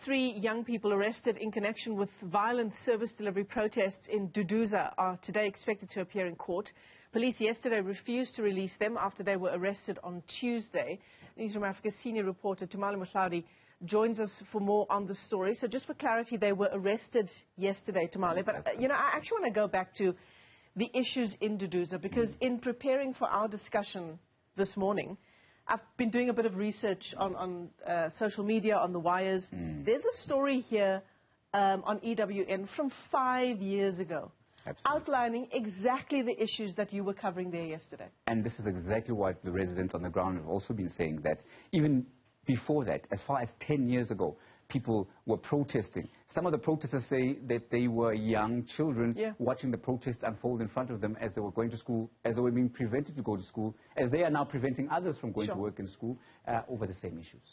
3 young people arrested in connection with violent service delivery protests in Duduza are today expected to appear in court. Police yesterday refused to release them after they were arrested on Tuesday. Newzroom Afrika's senior reporter Mohlaoli joins us for more on the story. So just for clarity, they were arrested yesterday, Tumaole. But, I actually want to go back to the issues in Duduza, because in preparing for our discussion this morning, I've been doing a bit of research on social media, on the wires. There's a story here on EWN from 5 years ago. Absolutely. Outlining exactly the issues that you were covering there yesterday. And this is exactly what the residents on the ground have also been saying, that even before that, as far as 10 years ago, people were protesting. Some of the protesters say that they were young children watching the protests unfold in front of them as they were going to school, as they were being prevented to go to school, as they are now preventing others from going to work in school over the same issues.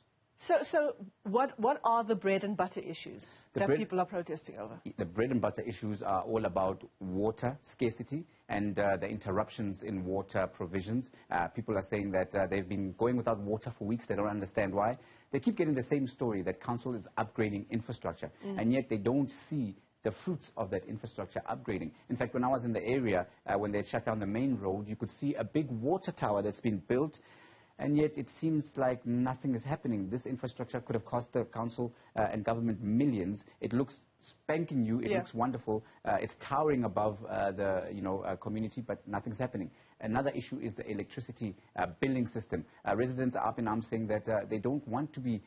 So what are the bread and butter issues that people are protesting over? The bread and butter issues are all about water scarcity and the interruptions in water provisions. People are saying that they've been going without water for weeks. They don't understand why. They keep getting the same story, that council is upgrading infrastructure, and yet they don't see the fruits of that infrastructure upgrading. In fact, when I was in the area, when they shut down the main road, you could see a big water tower that's been built, and yet it seems like nothing is happening. This infrastructure could have cost the council and government millions. It looks spanking new. It looks wonderful. It's towering above the community, but nothing's happening. Another issue is the electricity billing system. Residents are up in arms saying that they don't want to be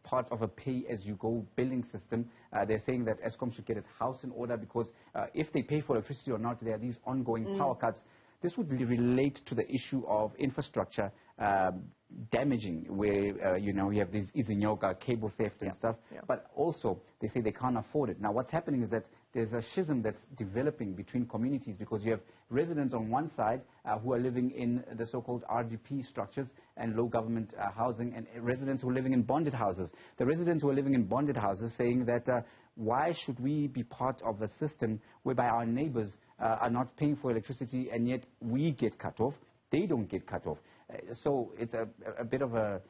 part of a pay-as-you-go billing system. They're saying that Eskom should get its house in order, because if they pay for electricity or not, there are these ongoing power cuts. This would relate to the issue of infrastructure damaging, where, you have these Izinyoka, cable theft and stuff, but also they say they can't afford it. Now, what's happening is that there's a schism that's developing between communities, because you have residents on one side who are living in the so-called RDP structures and low government housing, and residents who are living in bonded houses. The residents who are living in bonded houses saying that why should we be part of a system whereby our neighbors are not paying for electricity, and yet we get cut off, they don't get cut off. So it's a bit of a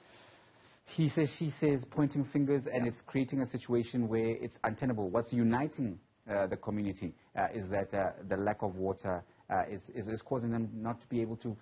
he says, she says, pointing fingers, and it's creating a situation where it's untenable. What's uniting the community is that the lack of water is causing them not to be able to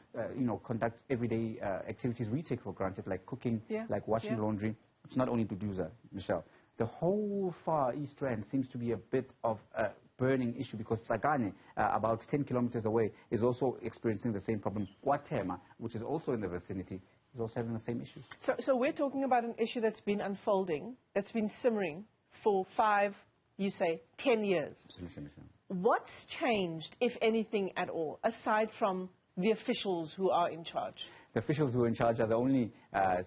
conduct everyday activities we take for granted, like cooking, like washing laundry. It's not only Duduza, Michelle. The whole far East Rand seems to be a bit of a burning issue, because Tsagane, about 10 kilometers away, is also experiencing the same problem. Kwatema, which is also in the vicinity, is also having the same issues. So we're talking about an issue that's been unfolding, that's been simmering for 5, you say, 10 years. Absolutely. What's changed, if anything at all, aside from the officials who are in charge? The officials who are in charge are the only Has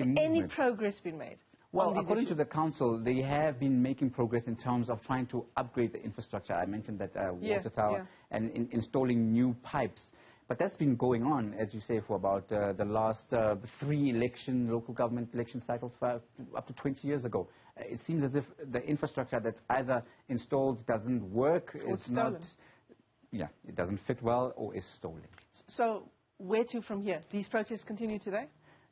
any progress been made? Well, according to the council, they have been making progress in terms of trying to upgrade the infrastructure. I mentioned that water tower and installing new pipes. But that's been going on, as you say, for about the last 3 local government election cycles, up to 20 years ago. It seems as if the infrastructure that's either installed doesn't work, it's not, it doesn't fit well, or is stolen. So where to from here? These protests continue today?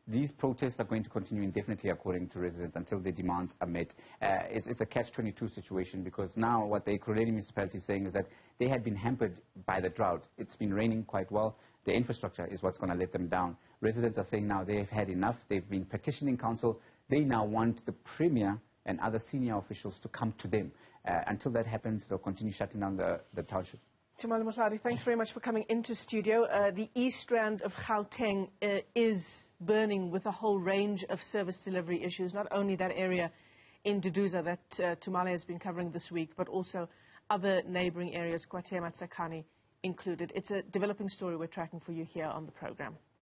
These protests are going to continue indefinitely, according to residents, until their demands are met. It's a catch-22 situation, because now what the Ekurhuleni municipality is saying is that they had been hampered by the drought. It's been raining quite well. The infrastructure is what's going to let them down. Residents are saying now they've had enough. They've been petitioning council. They now want the premier and other senior officials to come to them. Until that happens, they'll continue shutting down the township. Mohlaoli, thanks very much for coming into studio. The East Rand of Gauteng is burning with a whole range of service delivery issues, not only that area in Duduza that Tumaole has been covering this week, but also other neighboring areas, Kwatema, Tsakani included. It's a developing story we're tracking for you here on the program.